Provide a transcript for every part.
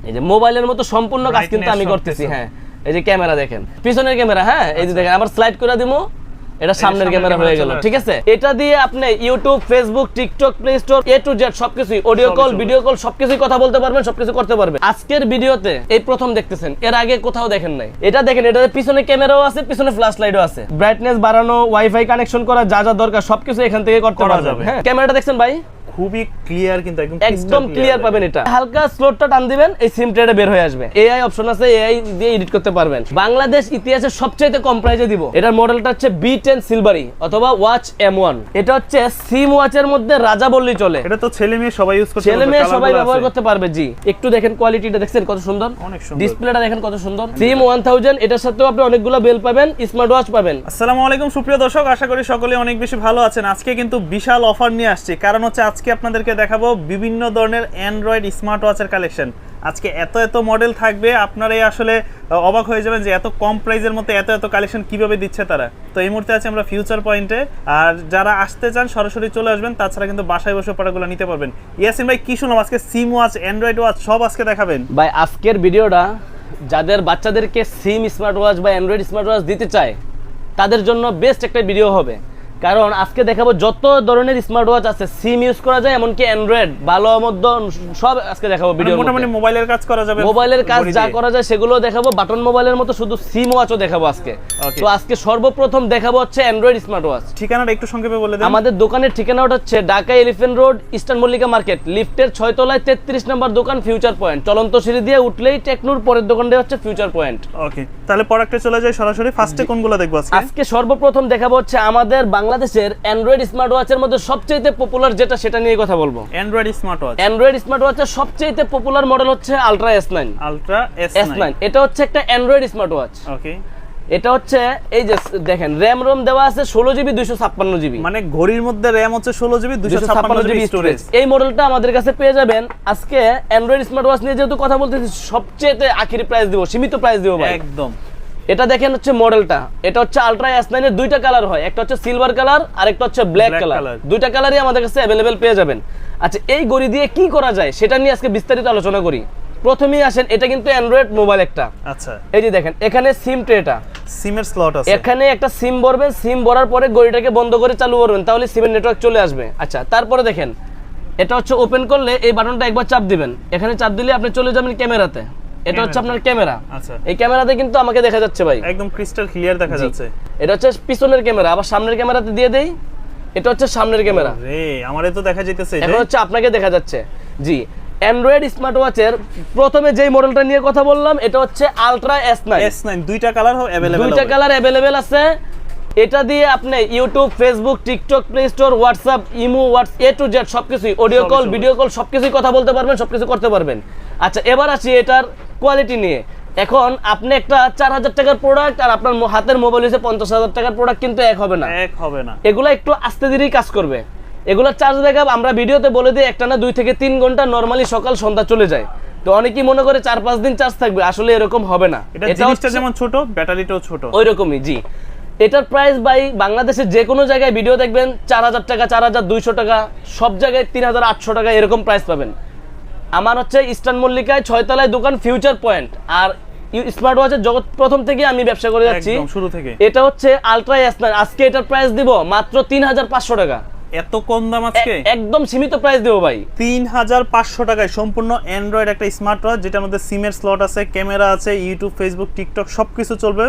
এই যে মোবাইলের মতো সম্পূর্ণ কাজ কিন্তু আমি করতেছি। হ্যাঁ, এই যে ক্যামেরা দেখেন, পিছনের ক্যামেরা। হ্যাঁ, এই যে দেখেন, আবার স্লাইড করে দিমু, এটা সামনের ক্যামেরা হয়ে গেল। ঠিক আছে, এটা দিয়ে আপনি YouTube, Facebook, TikTok, Play Store A to Z সবকিছু, অডিও কল, ভিডিও কল সবকিছু কথা বলতে পারবেন, সবকিছু করতে পারবেন। আজকের ভিডিওতে এই প্রথম দেখতেছেন, এর আগে কোথাও দেখেন নাই। এটা দেখেন, এটাতে পিছনে ক্যামেরাও আছে, পিছনে ফ্ল্যাশ লাইটও আছে, ব্রাইটনেস বাড়ানো, ওয়াইফাই কানেকশন করা, যা যা দরকার সবকিছু এখান থেকে করতে পারবেন। হ্যাঁ, ক্যামেরাটা দেখছেন ভাই, খুবই ক্লিয়ার, কিন্তু একদম ক্লিয়ার পাবেন। এটা হালকা স্লোটটা টান দিবেন, এই সিম ট্রেটা বের হয়ে আসবে। এআই অপশন আছে, এআই দিয়ে এডিট করতে পারবেন। বাংলাদেশ ইতিহাসে সবচেয়ে কম প্রাইসে দিব। এটার মডেলটা হচ্ছে B10 সিলভারি অথবা ওয়াচ M1। এটা হচ্ছে সিম ওয়াচের মধ্যে রাজা বললেই চলে। এটা তো ছেলে মেয়ে সবাই ইউজ করতে পারবে, ছেলে মেয়ে সবাই ব্যবহার করতে পারবে। জি, একটু দেখেন কোয়ালিটিটা, দেখছেন কত সুন্দর, অনেক সুন্দর। ডিসপ্লেটা দেখেন কত সুন্দর। সিম 1000, এটার সাথেও আপনি অনেকগুলো বেল পাবেন, স্মার্ট ওয়াচ পাবেন। আসসালামু আলাইকুম সুপ্রিয় দর্শক, আশা করি সকলে অনেক বেশি ভালো আছেন। আজকে কিন্তু বিশাল অফার নিয়ে আসছি, কারণ হচ্ছে আজকে আপনাদেরকে দেখাবো বিভিন্ন ধরনের অ্যান্ড্রয়েড স্মার্ট ওয়াচের কালেকশন। আজকে এত মডেল থাকবে, আপনারাই আসলে অবাক হয়ে যাবেন যে এত কম প্রাইসের মধ্যে এত কালেকশন কিভাবে দিচ্ছে তারা। তো এই মুহূর্তে আছি আমরা ফিউচার পয়েন্টে, আর যারা আসতে চান সরাসরি চলে আসবেন, তাছাড়া কিন্তু বাসায় বসে প্রোডাক্টগুলো নিতে পারবেন। ইয়াসিন ভাই, কি শুনলাম আজকে সিম ওয়াচ, অ্যান্ড্রয়েড ওয়াচ সব আজকে দেখাবেন ভাই। আজকের ভিডিওটা যাদের বাচ্চাদেরকে সিম স্মার্ট ওয়াচ বা অ্যান্ড্রয়েড স্মার্ট ওয়াচ দিতে চায়, তাদের জন্য বেস্ট একটা ভিডিও হবে। কারণ আজকে দেখাবো যত ধরনের স্মার্ট ওয়াচ আছে, সিম ইউজ করা যায়, এমনকি অ্যান্ড্রয়েড ভালো মধ্য সব আজকে দেখাবো ভিডিও। মোটামুটি মোবাইলের কাজ করা যাবে, মোবাইলের কাজ যা করা যায় সেগুলো দেখাবো, বাটন মোবাইলের মতো শুধু সিম ওয়াচও দেখাবো আজকে। তো আজকে সর্বপ্রথম দেখাবো হচ্ছে অ্যান্ড্রয়েড স্মার্ট ওয়াচ। ঠিকানাটা একটু সংক্ষেপে বলে দেন। আমাদের দোকানের ঠিকানাটা হচ্ছে Dhaka elephant road, eastern Mallika market, লিফটের 6 তলায় 33 নম্বর দোকান, ফিউচার পয়েন্ট। চলন্ত সিঁড়ি দিয়ে উঠলেই টেকনুর পরের দোকানটা হচ্ছে ফিউচার পয়েন্ট। ওকে, তাহলে প্রোডাক্টে চলে যাই সরাসরি। ফার্স্টে কোনগুলো দেখবো আজকে? আজকে সর্বপ্রথম দেখাবো হচ্ছে আমাদের বাংলাদেশের অ্যান্ড্রয়েড স্মার্ট ওয়াচের মধ্যে সবচেয়ে পপুলার যেটা, সেটা নিয়ে কথা বলবো। Android smart watch, Android smart ওয়াচের সবচেয়ে পপুলার মডেল হচ্ছে আলট্রা S9। আলট্রা S9, এটা হচ্ছে একটা অ্যান্ড্রয়েড স্মার্ট ওয়াচ। ওকে, এটা হচ্ছে এই যে দেখেন, র‍্যাম রোম দেওয়া আছে 16GB 256GB, মানে ঘড়ির মধ্যে র‍্যাম হচ্ছে 16GB 256GB স্টোরেজ। এই মডেলটা আমাদের কাছে পেয়ে যাবেন। আজকে অ্যান্ড্রয়েড স্মার্ট ওয়াচ নিয়ে যেহেতু কথা বলতেছি, সবচেয়ে আখেরি প্রাইস দিব, সীমিত প্রাইস দিব ভাই একদম। এটা দেখেন হচ্ছে মডেলটা, এটা হচ্ছে আলট্রা S9 এর দুইটা কালার হয়, একটা হচ্ছে সিলভার কালার আর একটা হচ্ছে ব্ল্যাক কালার। দুইটা কালারই আমাদের কাছে अवेलेबल পেয়ে যাবেন। আচ্ছা, এই ঘড়ি দিয়ে কি করা যায় সেটা নিয়ে আজকে বিস্তারিত আলোচনা করি। প্রথমেই আসেন, এটা কিন্তু অ্যান্ড্রয়েড মোবাইল একটা। আচ্ছা, এই যে দেখেন, এখানে সিম ট্রেটা, সিমের স্লট আছে, এখানে একটা সিম ভরবেন, সিম ভরার পরে ঘড়িটাকে বন্ধ করে চালু করবেন, তাহলে সিমের নেটওয়ার্ক চলে আসবে। আচ্ছা, তারপরে দেখেন, এটা হচ্ছে ওপেন করলে এই বাটনটা একবার চাপ দিবেন, এখানে চাপ দিলে আপনি চলে যাবেন ক্যামেরাতে। এটা হচ্ছে আপনার ক্যামেরা। আচ্ছা, এই ক্যামেরাতে কিন্তু আমাকে দেখা যাচ্ছে ভাই, একদম ক্রিস্টাল ক্লিয়ার দেখা যাচ্ছে। এটা হচ্ছে পিছনের ক্যামেরা, আবার সামনের ক্যামেরাতে দিয়ে দেই, এটা হচ্ছে সামনের ক্যামেরা। রে, আমারে তো দেখা যাইতেছে, এখন হচ্ছে আপনাকে দেখা যাচ্ছে। জি, অ্যান্ড্রয়েড স্মার্ট ওয়াচের প্রথমে যেই মডেলটা নিয়ে কথা বললাম, এটা হচ্ছে আলট্রা S9। দুইটা কালার अवेलेबल, দুইটা কালার अवेलेबल আছে। এটা দিয়ে আপনি YouTube, Facebook, TikTok, Play Store, WhatsApp, imo, A to Z সবকিছু, অডিও কল, ভিডিও কল সবকিছু কথা বলতে পারবেন, সবকিছু করতে পারবেন। আচ্ছা, এবার আসি এটার কোয়ালিটি নিয়ে। এখন আপনি একটা 4000 টাকার প্রোডাক্ট আর আপনার হাতের মোবাইল হচ্ছে 50,000 টাকার প্রোডাক্ট, কিন্তু এক হবে না। এগুলো একটু আস্তে ধীরেই কাজ করবে। এগুলোর চার্জ ব্যাকআপ আমরা ভিডিওতে বলে দিই, একটা না 2 থেকে 3 ঘন্টা, নরমালি সকাল সন্ধ্যা চলে যায়। তো অনেকেই মনে করে 4-5 দিন চার্জ থাকবে, আসলে এরকম হবে না। এটা জিনিসটা যেমন ছোট, ব্যাটারিটাও ছোট, ওইরকমই। জি, এটার প্রাইস ভাই বাংলাদেশের যে কোনো জায়গায় ভিডিও দেখবেন 4000 টাকা, 4200 টাকা, সব জায়গায় 3800 টাকা এরকম প্রাইস পাবেন। আমার হচ্ছে ইস্টার্ন মল্লিকায় 6 তলায় দোকান, ফিউচার পয়েন্ট। আর স্মার্ট ওয়াচের জগৎ প্রথম থেকে আমি ব্যবসা করে যাচ্ছি, একদম শুরু থেকে। এটা হচ্ছে আলট্রা S9। আজকে এটার প্রাইস দিব মাত্র 3500 টাকা। এত কম দাম আজকে? একদম সীমিত প্রাইস দেব ভাই, 3500 টাকায় সম্পূর্ণ অ্যান্ড্রয়েড একটা স্মার্ট ওয়াচ, যেটার মধ্যে সিমের স্লট আছে, ক্যামেরা আছে, ইউটিউব, ফেসবুক, টিকটক সবকিছু চলবে,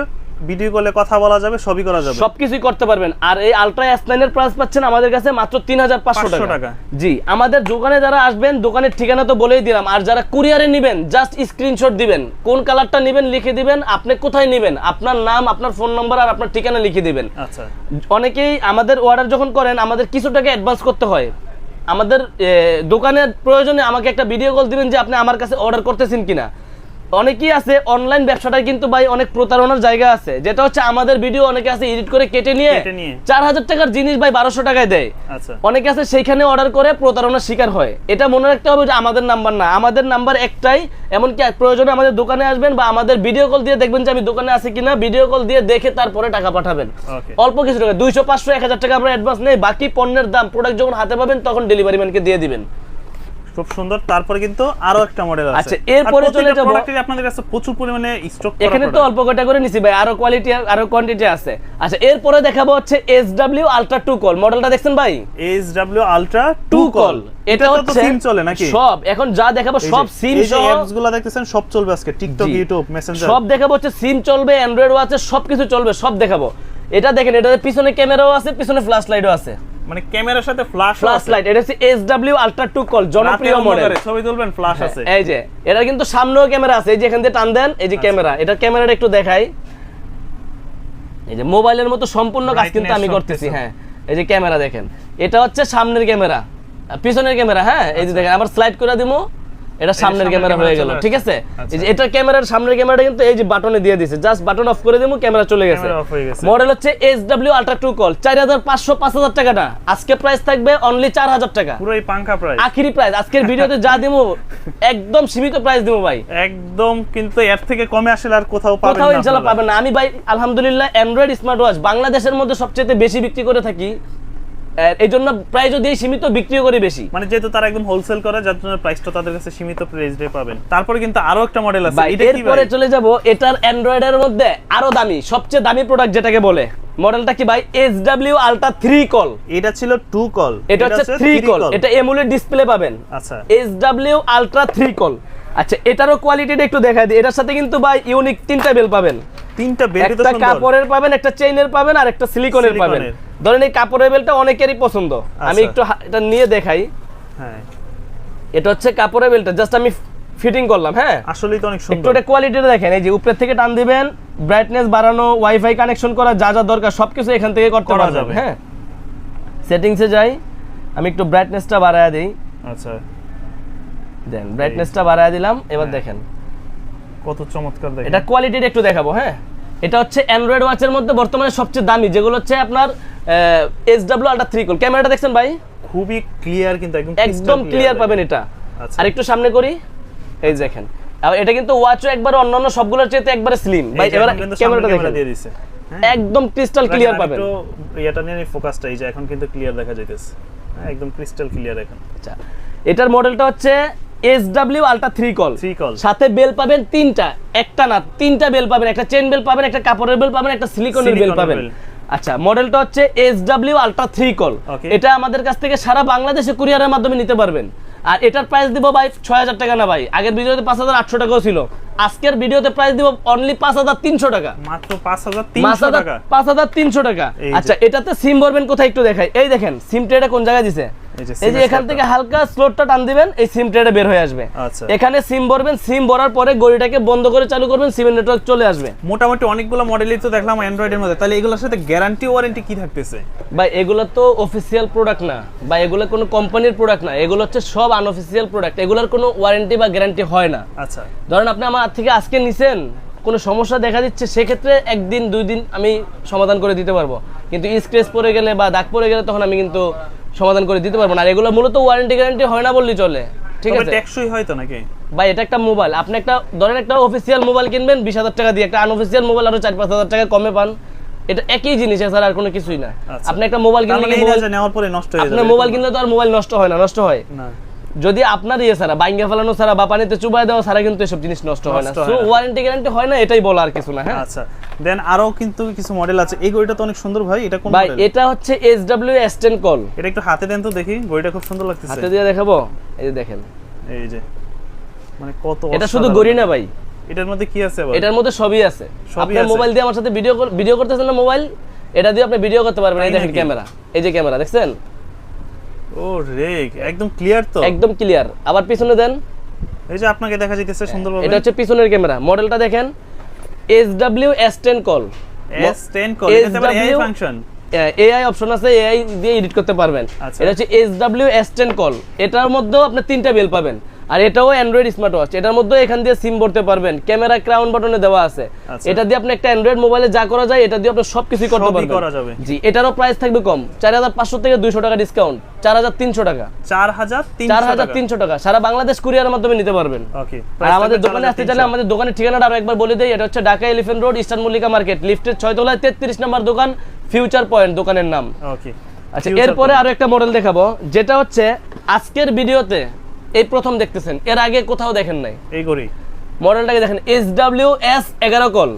ভিডিও কলে কথা বলা যাবে, সবই করা যাবে, সবকিছুই করতে পারবেন। আর এই আলট্রা S9 এর প্রাইস পাচ্ছেন আমাদের কাছে মাত্র 3500 টাকা। জি, আমাদের দোকানে যারা আসবেন, দোকানের ঠিকানা তো বলেই দিলাম। আর যারা কুরিয়ারে নেবেন, জাস্ট স্ক্রিনশট দিবেন, কোন কালারটা নেবেন লিখে দিবেন, আপনি কোথায় নেবেন, আপনার নাম, আপনার ফোন নাম্বার আর আপনার ঠিকানা লিখে দিবেন। আচ্ছা, অনেকেই আমাদের অর্ডার যখন করেন, আমাদের কিছু টাকা অ্যাডভান্স করতে হয়। আমাদের দোকানের প্রয়োজনে আমাকে একটা ভিডিও কল দিবেন যে আপনি আমার কাছে অর্ডার করতেছেন কিনা। অনেকেই আছে অনলাইন ব্যবসাটাই কিন্তু ভাই অনেক প্রতারণার জায়গা আছে, যেটা হচ্ছে আমাদের ভিডিও অনেকে আছে এডিট করে কেটে নিয়ে 4000 টাকার জিনিস ভাই 1200 টাকায় দেয়। আচ্ছা, অনেকে আছে সেইখানে অর্ডার করে প্রতারণার শিকার হয়। এটা মনে রাখতে হবে যে আমাদের নাম্বার না, আমাদের নাম্বার একটাই। এমনকি প্রয়োজনে আমাদের দোকানে আসবেন বা আমাদের ভিডিও কল দিয়ে দেখবেন যে আমি দোকানে আছি কিনা, ভিডিও কল দিয়ে দেখে তারপরে টাকা পাঠাবেন। অল্প কিছু টাকা, 200, 500, 1000 টাকা আমরা অ্যাডভান্স নেই, বাকি পণ্যের দাম প্রোডাক্ট যখন হাতে পাবেন তখন ডেলিভারি ম্যানকে দিয়ে দিবেন। খুব সুন্দর। তারপরে কিন্তু আরো একটা মডেল আছে। আচ্ছা এরপরে চলে যাব, প্রোডাক্টের আপনাদের কাছে প্রচুর পরিমাণে স্টক করা, এখানে তো অল্প কটা করে নিছি ভাই, আরো কোয়ালিটি আরো কোয়ান্টিটি আছে। আচ্ছা এরপরে দেখাবো হচ্ছে SW Ultra 2 কল মডেলটা দেখছেন ভাই, SW Ultra 2 কল। এটা হচ্ছে সিম চলে নাকি সব, এখন যা দেখাবো সব সিম এই যে সহ, অ্যাপস গুলো দেখতেছেন সব চলবে আজকে, টিকটক, ইউটিউব, মেসেঞ্জার সব দেখাবো, হচ্ছে সিম চলবে, অ্যান্ড্রয়েড আছে, সবকিছু চলবে, সব দেখাবো। এটা দেখেন, এটাতে পিছনে ক্যামেরাও আছে, পিছনে ফ্ল্যাশ লাইটও আছে, মানে ক্যামেরার সাথে ফ্ল্যাশ লাইট। এটা হচ্ছে SW Ultra 2 কল, জনপ্রিয় মডেল, ছবি তুলবেন ফ্ল্যাশ আছে। এই যে এটা কিন্তু সামনেও ক্যামেরা আছে, এই যে এখান দিয়ে টান দেন, এই যে ক্যামেরা, এটা ক্যামেরাটা একটু দেখাই, এই যে মোবাইলের মতো সম্পূর্ণ কাজ কিন্তু আমি করতেছি। হ্যাঁ এই যে ক্যামেরা দেখেন, এটা হচ্ছে সামনের ক্যামেরা, পিছনের ক্যামেরা। হ্যাঁ এই যে দেখেন, আবার স্লাইড করে দিমু, এটা সামনের ক্যামেরা হয়ে গেল, ঠিক আছে। এই যে এটা ক্যামেরার সামনের ক্যামেরাটা কিন্তু এই যে বাটনে দিয়ে দিয়েছে, জাস্ট বাটন অফ করে দিমু, ক্যামেরা চলে গেছে। মডেল হচ্ছে SW Ultra 2 কল, 4500 5000 টাকা না, আজকে প্রাইস থাকবে অনলি 4000 টাকা, পুরোই পাঙ্কা প্রাইস, আখিরি প্রাইস। আজকের ভিডিওতে যা দিমু একদম সীমিত প্রাইস দিমু ভাই, একদম, কিন্তু এর থেকে কমে আসলে আর কোথাও পাবেন না, কোথাও ইনশাআল্লাহ পাবেন না। আমি ভাই আলহামদুলিল্লাহ অ্যান্ড্রয়েড স্মার্ট ওয়াচ বাংলাদেশের মধ্যে সবচেয়ে বেশি বিক্রি করে থাকি, এই জন্য প্রাইসও দিয়ে সীমিত, বিক্রিও করি বেশি, মানে যেহেতু তারা একদম হোলসেল করে, যার জন্য প্রাইসটা তাদের কাছে সীমিত প্রাইসে পাবেন। তারপরে কিন্তু আরো একটা মডেল আছে, এটা কি এরপরে চলে যাব, এটার অ্যান্ড্রয়েডের মধ্যে আরো দামি, সবচেয়ে দামি প্রোডাক্ট যেটাকে বলে, মডেলটা কি ভাই, SW Ultra 3 কল। এটা ছিল 2 কল, এটা হচ্ছে 3 কল, এটা AMOLED ডিসপ্লে পাবেন। আচ্ছা SW Ultra 3 কল। আচ্ছা এটারও কোয়ালিটিটা একটু দেখাই দিই, এটার সাথে কিন্তু ভাই ইউনিক 3টা বেল পাবেন, 3টা বেল, তো একটা সুন্দর, কাপড়ের পাবেন, একটা চেইনের পাবেন, আর একটা সিলিকনের পাবেন। ধরেন এই কাপড়ের বেলটা অনেকেরই পছন্দ, আমি একটু এটা নিয়ে দেখাই। হ্যাঁ এটা হচ্ছে কাপড়ের বেলটা, জাস্ট আমি ফিটিং করলাম। হ্যাঁ আসলেই তো অনেক সুন্দর, একটু এটা কোয়ালিটিটা দেখেন, এই যে উপরে থেকে টান দিবেন, ব্রাইটনেস বাড়ানো, ওয়াইফাই কানেকশন করা, যা যা দরকার সবকিছু এখান থেকে করতে পারবেন। হ্যাঁ সেটিংসে যাই, আমি একটু ব্রাইটনেসটা বাড়ায় দেই। আচ্ছা দেন ব্রাইটনেসটা বাড়ায় দিলাম, এবার দেখেন কত চমৎকার, দেখেন এটা কোয়ালিটিটা একটু দেখাবো। হ্যাঁ এটা হচ্ছে অ্যান্ড্রয়েড ওয়াচের মধ্যে বর্তমানে সবচেয়ে দামি, যেগুলো হচ্ছে আপনার SW Ultra 3 কল। ক্যামেরাটা দেখছেন ভাই, খুবই ক্লিয়ার, কিন্তু একদম ক্লিয়ার পাবেন এটা। আর একটু সামনে করি, এই দেখেন, আর এটা কিন্তু ওয়াচও একবার অন্যান্য সবগুলোর চাইতে একবারে স্লিম ভাই। এবার ক্যামেরাটা দেখেন, দিয়ে দিয়েছে, একদম ক্রিস্টাল ক্লিয়ার পাবেন। তো এটা নিয়ে ফোকাসটা, এই যে এখন কিন্তু ক্লিয়ার দেখা যাইতেছে, একদম ক্রিস্টাল ক্লিয়ার এখন। আচ্ছা এটার মডেলটা হচ্ছে SW Ultra 3 কল, সাথে বেল পাবেন 3টা, একটা না 3টা বেল পাবেন, একটা চেইন বেল পাবেন, একটা কাপড়ের বেল পাবেন, একটা সিলিকনের বেল পাবেন। আচ্ছা মডেলটা হচ্ছে SW Ultra 3 কল, এটা আমাদের কাছ থেকে সারা বাংলাদেশে কুরিয়ারের মাধ্যমে নিতে পারবেন। আর এটার প্রাইস দিব ভাই 6000 টাকা না ভাই, আগের ভিডিওতে 5800 টাকাও ছিল, আজকের ভিডিওতে প্রাইস দিব অনলি 5300 টাকা, মাত্র 5300 টাকা, 5300 টাকা। আচ্ছা এটাতে সিম ভরবেন কোথায় একটু দেখাই, এই দেখেন সিম ট্রেটা কোন জায়গায় দিছে, এই যে এখান থেকে হালকা স্লটটা টান দিবেন, এই সিম ট্রেটা বের হয়ে আসবে। এখানে সিম ভরবেন, সিম ভরার পরে ঘড়িটাকে বন্ধ করে চালু করবেন, সিমের নেটওয়ার্ক চলে আসবে। মোটামুটি অনেকগুলো মডেলই তো দেখলাম অ্যান্ড্রয়েডের মধ্যে, তাহলে এগুলোর সাথে গ্যারান্টি ওয়ারেন্টি কি থাকতেছে ভাই? এগুলো তো অফিসিয়াল প্রোডাক্ট না বা এগুলো কোনো কোম্পানির প্রোডাক্ট না, এগুলো হচ্ছে সব আনঅফিসিয়াল প্রোডাক্ট, এগুলোর কোনো ওয়ারেন্টি বা গ্যারান্টি হয় না। আচ্ছা ধরেন আপনি আমার থেকে আজকে নিছেন, কোনো সমস্যা দেখা দিচ্ছে, সেক্ষেত্রে 1 দিন 2 দিন আমি সমাধান করে দিতে পারবো, কিন্তু স্ক্র্যাচ পড়ে গেলে বা দাগ পড়ে গেলে তখন আমি কিন্তু সমাধান করে দিতে পারবো না। আর এগুলো মূলত ওয়ারেন্টি গ্যারান্টি হয় না বললেই চলে, ঠিক আছে? টেকসই হয় তো নাকি ভাই? এটা একটা মোবাইল, আপনি একটা ধরেন একটা অফিসিয়াল মোবাইল কিনবেন 20000 টাকা দিয়ে, একটা আনঅফিসিয়াল মোবাইল আরো 4-5 টাকা কমে পান, এটা একই জিনিস স্যার, আর কোনো কিছুই না। আপনি একটা মোবাইল কিনলে নেওয়ার পরে নষ্ট হয়ে যাবে, আপনি মোবাইল কিনলে তো আর মোবাইল নষ্ট হয় না, নষ্ট হয় না যদি আপনার ছাড়া বাইঙ্গা ফেলানো ছাড়া বা পানিতে চুবাই দেওয়া ছাড়া কিন্তু এসব জিনিস নষ্ট হয় না। সো ওয়ারেন্টি গ্যারান্টি হয় না, এটাই বলা, আর কিছু না। হ্যাঁ আচ্ছা দেন আরো কিন্তু কিছু মডেল আছে, এই ঘড়িটা তো অনেক সুন্দর ভাই, এটা কোন মডেল? ভাই এটা হচ্ছে SW S10 কল, এটা একটু হাতে দেন তো দেখি, ঘড়িটা খুব সুন্দর লাগতেছে, হাতে দিয়ে দেখাবো, এই যে দেখেন, এই যে মানে কত, এটা শুধু ঘড়ি না ভাই, এটার মধ্যে কি আছে আবার? এটার মধ্যে সবই আছে। আপনি মোবাইল দিয়ে আমার সাথে ভিডিও করতেছেন না, মোবাইল এটা দিয়ে আপনি ভিডিও করতে পারবেন। এই দেখেন ক্যামেরা, এই যে ক্যামেরা দেখছেন, ও রে একদম ক্লিয়ার, তো একদম ক্লিয়ার। আবার পিছনে দেন, এই যে আপনাকে দেখা যাইতেছে সুন্দরভাবে, এটা হচ্ছে পিছনের ক্যামেরা। মডেলটা দেখেন SW S10 call, S10 call, এটাতে আবার AI ফাংশন, AI অপশন আছে, AI দিয়ে এডিট করতে পারবেন। এটা হচ্ছে SW S10 কল, এটার মধ্যেও আপনি 3টা বেল পাবেন, আর এটাও অ্যান্ড্রয়েড স্মার্ট ওয়াচ, এটার মধ্যে এখান দিয়ে সিম ভরতে পারবেন, ক্যামেরা ক্রাউন বাটনে দেওয়া আছে, এটা দিয়ে আপনি একটা অ্যান্ড্রয়েড মোবাইলে যা করা যায় এটা দিয়ে আপনি সবকিছু করতে পারবেন। জি এটারও প্রাইস থাকবে কম, 4500 থেকে 200 টাকা ডিসকাউন্ট, 4300 টাকা, 4300 টাকা, সারা বাংলাদেশ কুরিয়ারের মাধ্যমে নিতে পারবেন। ওকে, আর আমাদের দোকানে আসতে চাইলে আমাদের দোকানের ঠিকানাটা আরো একবার বলে দেই, এটা হচ্ছে Dhaka elephant road, eastern Mallika market, লিফটের 6 তলায় 33 নম্বর দোকান, ফিউচার পয়েন্ট দোকানের নাম। ওকে আচ্ছা এরপরে আরো একটা মডেল দেখাবো, যেটা হচ্ছে আজকের ভিডিওতে এই প্রথম দেখতেছেন, এর আগে কোথাও দেখেন নাই। এই ঘড়ি মডেলটাকে দেখেন, SWS11 কল,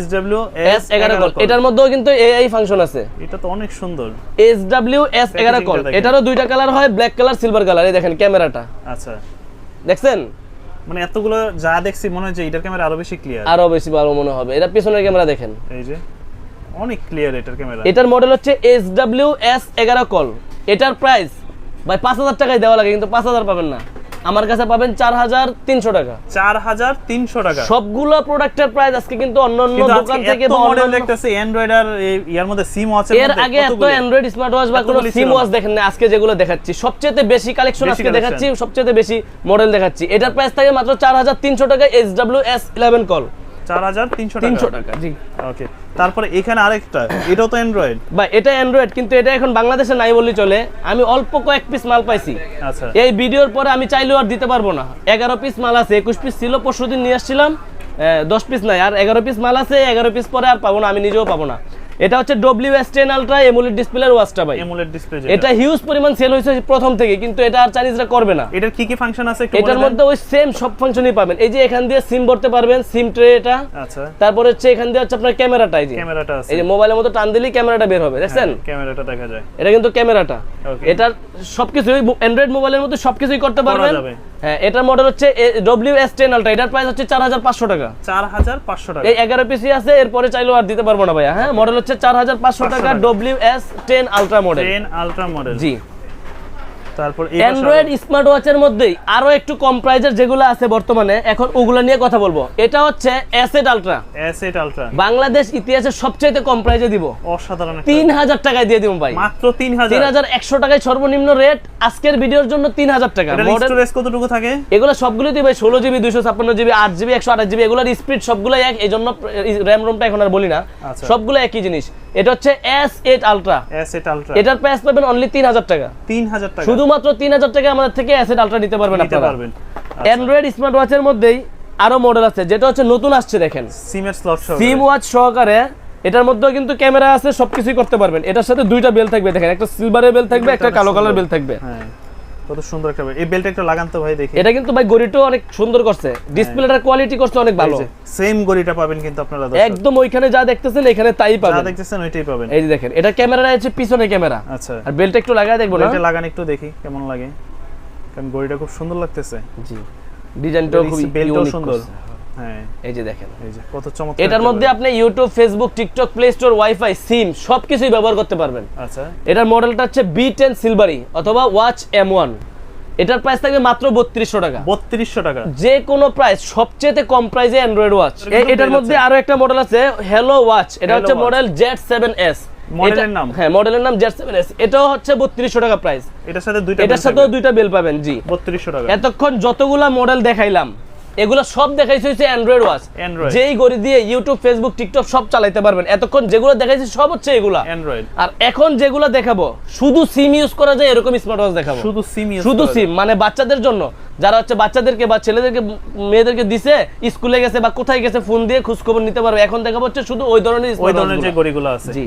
SWS11 কল। এটার মধ্যেও কিন্তু AI ফাংশন আছে। এটা তো অনেক সুন্দর। SWS11 কল, এটারও দুইটা কালার হয়, ব্ল্যাক কালার, সিলভার কালার। এই দেখেন ক্যামেরাটা, আচ্ছা দেখছেন? মানে এতগুলো যা দেখছি মনে হয় যে এটার ক্যামেরা আরো বেশি ক্লিয়ার, আরো বেশি ভালো মনে হবে। এটা পিছনের ক্যামেরা দেখেন, এই যে অনেক ক্লিয়ার এটার ক্যামেরা। এটার মডেল হচ্ছে SWS11 কল। এটার প্রাইস ভাই 5000 টাকায় দেওয়া লাগে, কিন্তু 5000 পাবেন না, আমার কাছে পাবেন 4300 টাকা। 4300 টাকা। সবগুলো প্রোডাক্টের প্রাইস আজকে কিন্তু অন্যান্য দোকান থেকে বা মডেল দেখতেছি অ্যান্ড্রয়েড আর ইয়ার মধ্যে সিম ওয়াচ এর আগে এত অ্যান্ড্রয়েড স্মার্ট ওয়াচ বা কোনো সিম ওয়াচ দেখেন না। আজকে যেগুলো দেখাচ্ছি সবচেয়ে বেশি কালেকশন আজকে দেখাচ্ছি, সবচেয়ে বেশি মডেল দেখাচ্ছি। এটার প্রাইস থাকে মাত্র 4300 টাকা, SWS11 কল 4300 টাকা। জি ওকে, তারপরে এখানে আরেকটা, এটাও তো অ্যান্ড্রয়েড ভাই, এটা অ্যান্ড্রয়েড, কিন্তু এটা এখন বাংলাদেশে নাই বললেই চলে। আমি অল্প কয়েক পিস মাল পাইছি। আচ্ছা, এই ভিডিওর পরে আমি চাইলেও আর দিতে পারবো না। 11 পিস মাল আছে, 21 পিস ছিল, পরশুদিন নিয়ে আসছিলাম, 10 পিস নাই, আর 11 পিস মাল আছে। 11 পিস পরে আর পাবো না, আমি নিজেও পাবো না। এটা হচ্ছে WS10 আলট্রা এমোলেড ডিসপ্লের ওয়াচটা ভাই। এমোলেড ডিসপ্লে, এটা হিউজ পরিমাণ সেল হয়েছে প্রথম থেকে, কিন্তু এটা আর চাইনিজরা করবে না। এটার কি কি ফাংশন আছে একটু এটার মধ্যে ওই সেম সব ফাংশনই পাবেন। এই যে এখান দিয়ে সিম ভরতে পারবেন, সিম ট্রে এটা। আচ্ছা, তারপরে হচ্ছে এখান দিয়ে হচ্ছে আপনার ক্যামেরাটা, এই যে ক্যামেরাটা আছে, এই যে মোবাইলের মতো টান দিলেই ক্যামেরাটা বের হবে, দেখছেন? ক্যামেরাটা দেখা যায়, এটা কিন্তু ক্যামেরাটা। Okay. এটার সবকিছুই অ্যান্ড্রয়েড মোবাইলের মতো সবকিছুই করতে পারবেন। যাবে। হ্যাঁ, এটার মডেল হচ্ছে WS10 আলট্রা। এটার প্রাইস হচ্ছে 4500 টাকা। 4500 টাকা। এই 11 পিসই আছে, এরপরে চাইলেও আর দিতে পারবো না ভাইয়া। হ্যাঁ, মডেল হচ্ছে 4500 টাকা, WS10 ultra model. 10 ultra model. জি। তারপর অ্যান্ড্রয়েড স্মার্ট ওয়াচের মধ্যেই আরো একটু কম প্রাইজের যেগুলো আছে বর্তমানে, এখন ওগুলো নিয়ে কথা বলবো। এটা হচ্ছে S8 ultra. S8 ultra Bangladesh ইতিহাসে সবচেয়ে কম প্রাইজে দিব, অসাধারণ। 3000 টাকায় দিয়ে দিব ভাই, মাত্র 3000। 3100 টাকায় সর্বনিম্ন রেট আজকের ভিডিওর জন্য। 3000 টাকা। মডেল স্টোরেজ কতটুকু থাকে? এগুলো সবগুলোই ভাই 16GB, 256GB, 8GB, 128GB, এগুলোর স্পিড সবগুলো এক। এইজন্য র‍্যাম রোমটা এখন আর বলি না, সবগুলো একই জিনিস। এটা হচ্ছে S8 আলট্রা। S8 আলট্রা, এটার প্রাইস পাবেন অনলি 3000 টাকা। 3000 টাকা, শুধুমাত্র 3000 টাকা আমাদের থেকে S8 আলট্রা নিতে পারবেন আপনারা। আচ্ছা। অ্যান্ড্রয়েড স্মার্ট ওয়াচের মধ্যেই আরো মডেল আছে, যেটা হচ্ছে নতুন আসছে, দেখেন সিমের স্লট সহ, সিম ওয়াচ সহকারে। এটার মধ্যেও কিন্তু ক্যামেরা আছে, সবকিছুই করতে পারবেন। এটার সাথে দুইটা বেল থাকবে, দেখেন, একটা সিলভারের বেল থাকবে, একটা কালো কালার বেল থাকবে। হ্যাঁ, কত সুন্দর একটা বেল। এই বেলটা একটু লাগান তো ভাই দেখি। এটা কিন্তু ভাই গড়িটাও অনেক সুন্দর করছে, ডিসপ্লেটার কোয়ালিটি করছে অনেক ভালো। সেম গড়িটা পাবেন কিন্তু আপনারা একদম ওইখানে যা দেখতেছেন এখানে তাই পাবেন, যা দেখতেছেন ওইটাই পাবেন। এই যে দেখেন, এটা ক্যামেরা আছে, পিছনে ক্যামেরা। আচ্ছা, আর বেলটা একটু লাগায় দেখবো না? এটা লাগান একটু দেখি কেমন লাগে, কারণ গড়িটা খুব সুন্দর লাগতেছে। জি, ডিজাইনটাও খুব বেলটাও সুন্দর। হ্যাঁ, এই যে দেখেন, এই যে কত চমৎকার। এটার মধ্যে আপনি YouTube, Facebook, TikTok, Play Store, WiFi, SIM সবকিছুই ব্যবহার করতে পারবেন। আচ্ছা, এটার মডেলটা হচ্ছে B10 সিলভারি অথবা ওয়াচ M1। এটার প্রাইস থাকবে মাত্র 3200 টাকা। 3200 টাকা, যে কোনো প্রাইস, সবচেয়ে কম প্রাইসে অ্যান্ড্রয়েড ওয়াচ। এটার মধ্যে আরো একটা মডেল আছে, হ্যালো ওয়াচ। এটা হচ্ছে মডেল Z7S। মডেলের নাম? হ্যাঁ, মডেলের নাম Z7S। এটাও হচ্ছে 3200 টাকা প্রাইস। এটার সাথে দুইটা বেল পাবেন। জি, 3200 টাকা। এতক্ষণ যতগুলা মডেল দেখাইলাম, এগুলো সব দেখাইছে হচ্ছে অ্যান্ড্রয়েড ওয়াচ। যেই গড়ি দিয়ে ইউটিউব, ফেসবুক, টিকটক সব চালাতে পারবেন। এতক্ষণ যেগুলো দেখাইছি সব হচ্ছে এগুলা অ্যান্ড্রয়েড। আর এখন যেগুলো দেখাবো শুধু সিম ইউজ করা যায় এরকম স্মার্ট ওয়াচ দেখাবো। শুধু সিম, মানে বাচ্চাদের জন্য, যারা হচ্ছে বাচ্চাদেরকে বা ছেলেদেরকে, মেয়েদেরকে দিছে, স্কুলে গেছে বা কোথায় গেছে, ফোন দিয়ে খোঁজ খবর নিতে পারবে। এখন দেখাবো হচ্ছে শুধু ওই ধরনের যে গড়িগুলো আছে। জি,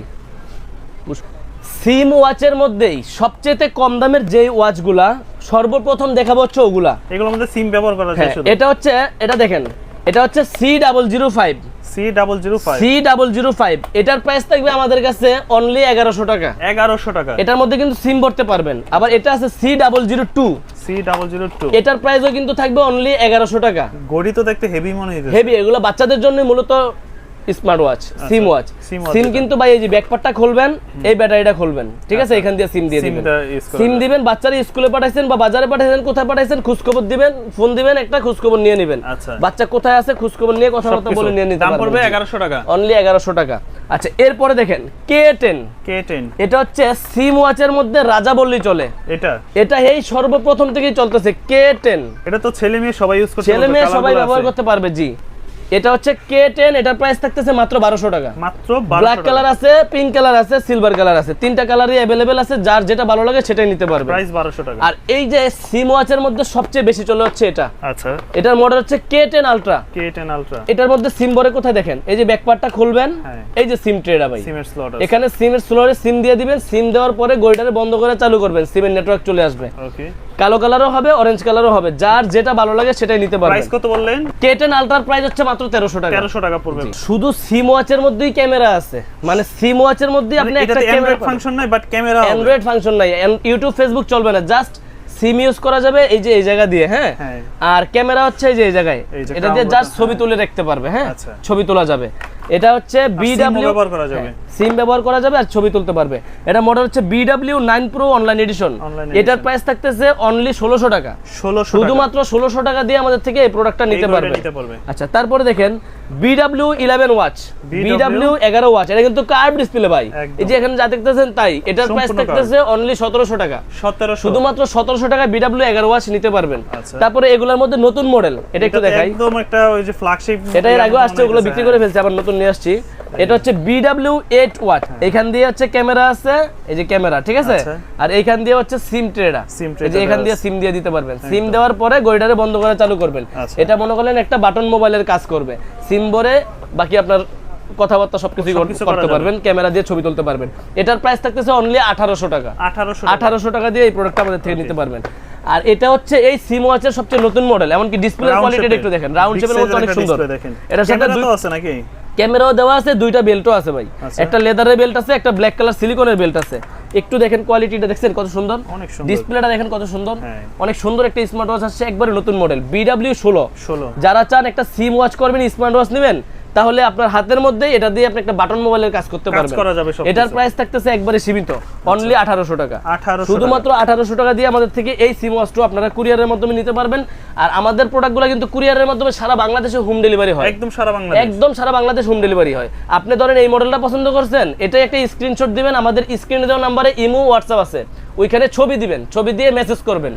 সিম ওয়াচের মধ্যেই সবচেয়ে কম দামের যে ওয়াচগুলা সর্বপ্রথম দেখাবো হচ্ছে ওগুলা। এগুলোর মধ্যে সিম ব্যবহার করা যায় শুধু। এটা হচ্ছে, এটা দেখেন, এটা হচ্ছে C005। C005 এটার প্রাইস থাকবে আমাদের কাছে অনলি 1100 টাকা। 1100 টাকা। এটার মধ্যে কিন্তু সিম ভরতে পারবেন। আবার এটা আছে C002। এটার প্রাইসও কিন্তু থাকবে অনলি 1100 টাকা। গড়ি তো দেখতে হেভি মনে হচ্ছে। হেভি, এগুলো বাচ্চাদের জন্য মূলত স্মার্ট ওয়াচ, সিম ওয়াচ। সিম কিন্তু ভাই এই যে ব্যাকপার্টটা খুলবেন, এই ব্যাটারিটা খুলবেন, ঠিক আছে? এখান দিয়ে সিম দিয়ে দিবেন। সিম দিবেন, বাচ্চারা স্কুলে পাঠাইছেন বা বাজারে পাঠাইছেন, কোথায় পাঠাইছেন খোঁজখবর দিবেন, ফোন দিবেন, একটা খোঁজখবর নিয়ে নেবেন। বাচ্চা কোথায় আছে খোঁজখবর নিয়ে কথাবার্তা বলে নিয়ে নিতে পারবেন। দাম পড়বে 1100 টাকা, অনলি 1100 টাকা। আচ্ছা, এরপরে দেখেন K10। এটা হচ্ছে সিম ওয়াচের মধ্যে রাজা বললেই চলে। এটা এই সর্বপ্রথম থেকেই চলতেছে K10। এটা তো ছেলে মেয়ে সবাই ইউজ করতে পারবে, ছেলে মেয়ে সবাই ব্যবহার করতে পারবে। জি, এটা হচ্ছে K10, এটার প্রাইস থাকতেছে মাত্র 1200 টাকা। মাত্র ব্ল্যাক কালার আছে, পিঙ্ক কালার আছে, সিলভার কালার আছে, তিনটা কালারই अवेलेबल আছে, যার যেটা ভালো লাগে সেটাই নিতে পারবে। প্রাইস 1200 টাকা। আর এই যে সিম ওয়াচের মধ্যে সবচেয়ে বেশি চলে হচ্ছে এটা। আচ্ছা, এটার মডেল হচ্ছে K10 আলট্রা। K10 ultra. এটার মধ্যে সিম ভরে কোথায় দেখেন, এই যে ব্যাক পার্টটা খুলবেন, হ্যাঁ। এই যে সিম ট্রেটা ভাই, সিমের স্লট আছে। এখানে সিমের স্লটে সিম দিয়ে দিবেন, সিম দেওয়ার পরে গড়িটারে বন্ধ করে চালু করবেন, সিমের নেটওয়ার্ক চলে আসবে। ওকে। কালো কালারও হবে, অরেঞ্জ কালারও হবে, যার যেটা ভালো লাগে সেটাই নিতে পারবেন। প্রাইস কত বললেন? K10 আলট্রার প্রাইস হচ্ছে মাত্র 1300 টাকা। 1300 টাকা পড়বে। শুধু সিম ওয়াচের মধ্যেই ক্যামেরা আছে, মানে সিম ওয়াচের মধ্যেই আপনি একটা ক্যামেরা অ্যান্ড্রয়েড ফাংশন নাই, বাট ক্যামেরা হবে। অ্যান্ড্রয়েড ফাংশন নাই, ইউটিউব ফেসবুক চলবে না, জাস্ট সিম ইউজ করা যাবে এই যে এই জায়গা দিয়ে, হ্যাঁ। আর ক্যামেরা হচ্ছে এই যে এই জায়গায়, এটা দিয়ে জাস্ট ছবি তুলে রাখতে পারবে, হ্যাঁ, ছবি তোলা যাবে। এটা হচ্ছে BW, ব্যবহার করা যাবে, সিম ব্যবহার করা যাবে আর ছবি তুলতে পারবে। এটা মডেল হচ্ছে BW9 Pro অনলাইন এডিশন। এটার প্রাইস থাকতেছে অনলি 1600 টাকা। 1600 শুধুমাত্র 1600 টাকা দিয়ে আমাদের থেকে এই প্রোডাক্টটা নিতে পারবে। আচ্ছা, তারপরে দেখেন BW11 ওয়াচ, BW11 ওয়াচ, এটা কিন্তু কার্ভ ডিসপ্লে ভাই, এই যে এখানে যা দেখতেছেন তাই। এটার প্রাইস থাকতেছে অনলি 1700 টাকা। 1700, শুধুমাত্র 1700 টাকা BW11 ওয়াচ নিতে পারবেন। তারপরে এগুলোর মধ্যে নতুন মডেল, এটা একটু দেখাই, একদম একটা ওই যে ফ্ল্যাগশিপ, এটা এর আগে আসছে, ওগুলো বিক্রি করে ফেলছে, আবার নতুন নিয়ে আসছি। এটা হচ্ছে BW8 ওয়াট, এখান দিয়ে হচ্ছে ক্যামেরা আছে, এই যে ক্যামেরা, ঠিক আছে। আর এইখান দিয়ে হচ্ছে সিম ট্রেডা, এই যে এখান দিয়ে সিম দিয়ে দিতে পারবেন। সিম দেওয়ার পরে গড়িটারে বন্ধ করে চালু করবেন। এটা মনে করলেন একটা বাটন মোবাইলের কাজ করবে, সিম ভরে বাকি আপনার কথাবার্তা সবকিছু করতে পারবেন, ক্যামেরা দিয়ে ছবি তুলতে পারবেন। এটার প্রাইস থাকতেছে অনলি 1800 টাকা। 1800 টাকা দিয়ে এই প্রোডাক্টটা আমাদের থেকে নিতে পারবেন। আর এটা হচ্ছে এই সিম ওয়াচের সবচেয়ে নতুন মডেল, এমনকি ডিসপ্লের কোয়ালিটিটা একটু দেখেন, রাউন্ড শেপের মতো অনেক সুন্দর। এটার সাথে ক্যামেরা আছে নাকি? ক্যামেরাও দেওয়া আছে, দুইটা বেল্টও আছে ভাই, একটা লেদারের বেল্ট আছে, একটা ব্ল্যাক কালার সিলিকনের বেল্ট আছে। একটু দেখেন কোয়ালিটিটা, দেখছেন কত সুন্দর, ডিসপ্লেটা দেখেন কত সুন্দর, অনেক সুন্দর একটা স্মার্ট ওয়াচ আসছে, একবারে নতুন মডেল BW16। যারা চান একটা সিম ওয়াচ করবেন, স্মার্ট ওয়াচ নেবেন, তাহলে আপনার হাতের মধ্যেই এটা দিয়ে আপনি একটা বাটন মোবাইলের কাজ করতে পারবেন। এটার প্রাইস থাকতেছে একবারে সীমিত, অনলি 1800 টাকা। শুধুমাত্র 1800 টাকা দিয়ে আমাদের থেকে এই সিম ওয়াচটা আপনারা কুরিয়ারের মাধ্যমে নিতে পারবেন। আর আমাদের প্রোডাক্টগুলো কিন্তু কুরিয়ারের মাধ্যমে সারা বাংলাদেশে হোম ডেলিভারি হয়, একদম সারা বাংলাদেশ হোম ডেলিভারি হয়। আপনি ধরেন এই মডেলটা পছন্দ করছেন, এটা একটা স্ক্রিনশট দিবেন, আমাদের স্ক্রিনে দেওয়া নম্বরে ইমো হোয়াটসঅ্যাপ আছে, ওইখানে ছবি দিবেন, ছবি দিয়ে মেসেজ করবেন,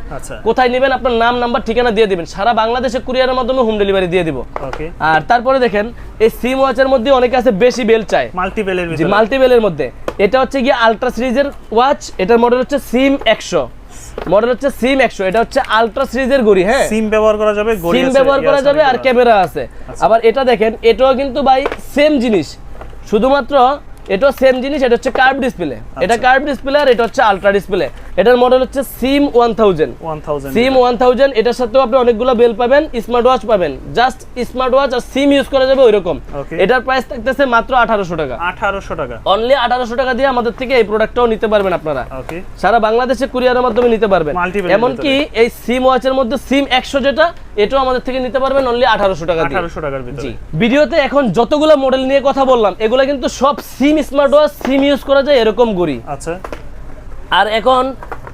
কোথায় নেবেন আপনার নাম নাম্বার ঠিকানা দিয়ে দিবেন, সারা বাংলাদেশে কুরিয়ারের মাধ্যমে হোম ডেলিভারি দিয়ে দিব। আর তারপরে দেখেন এই সিম ওয়াচের মধ্যে অনেকে আছে বেশি বেল চায়, মাল্টি বেলের মধ্যে। এটা হচ্ছে গিয়ে আলট্রা সিরিজের ওয়াচ, এটার মডেল হচ্ছে সিম 100, মডেল হচ্ছে সিম 100। এটা হচ্ছে আলট্রা সিরিজের ঘড়ি, হ্যাঁ, সিম ব্যবহার করা যাবে, আর ক্যামেরা আছে। আবার এটা দেখেন, এটাও কিন্তু ভাই সেম জিনিস, শুধুমাত্র এটাও সেম জিনিস, এটা হচ্ছে কার্ভ ডিসপ্লে, এটা কার্ভ ডিসপ্লে, আর এটা হচ্ছে আলট্রা ডিসপ্লে। এটার মডেল হচ্ছে সিম 1000। এটার সাথেও আপনি অনেকগুলো বেল পাবেন, স্মার্ট ওয়াচ পাবেন, জাস্ট স্মার্ট ওয়াচ আর সিম ইউজ করা যাবে ওইরকম। এটার প্রাইস থাকতেছে মাত্র 1800 টাকা। অনলি 1800 টাকা দিয়ে আমাদের থেকে এই প্রোডাক্টটাও নিতে পারবেন আপনারা, সারা বাংলাদেশে কুরিয়ারের মাধ্যমে নিতে পারবেন। এমনকি এই সিম ওয়াচের মধ্যে সিম 100 যেটা, এটাও আমাদের থেকে নিতে পারবেন অনলি 1800 টাকা দিয়ে। জি, ভিডিওতে এখন যতগুলো মডেল নিয়ে কথা বললাম, এগুলো কিন্তু সব সিম স্মার্ট ওয়াচ, সিম ইউজ করা যায় এরকম ঘড়ি। আচ্ছা, আর এখন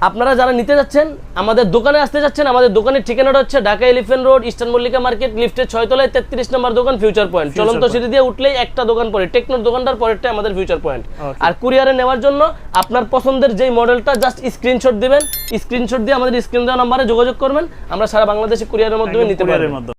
আপনারা যারা নিতে যাচ্ছেন, আমাদের দোকানে আসতে যাচ্ছেন, আমাদের দোকানের ঠিকানাটা হচ্ছে Dhaka elephant road, eastern Mallika market, লিফটের 6 তলায় 33 নম্বর দোকান, ফিউচার পয়েন্ট। চলন্ত সিঁড়ি দিয়ে উঠলেই একটা দোকান পড়ে, টেকনোর দোকানটার পরেরটা আমাদের ফিউচার পয়েন্ট। আর কুরিয়ারে নেওয়ার জন্য আপনার পছন্দের যেই মডেলটা জাস্ট স্ক্রিনশট দিবেন, স্ক্রিনশট দিয়ে আমাদের স্ক্রিন দেওয়া নম্বরে যোগাযোগ করবেন, আমরা সারা বাংলাদেশে কুরিয়ারের মাধ্যমে নিতে পারবো।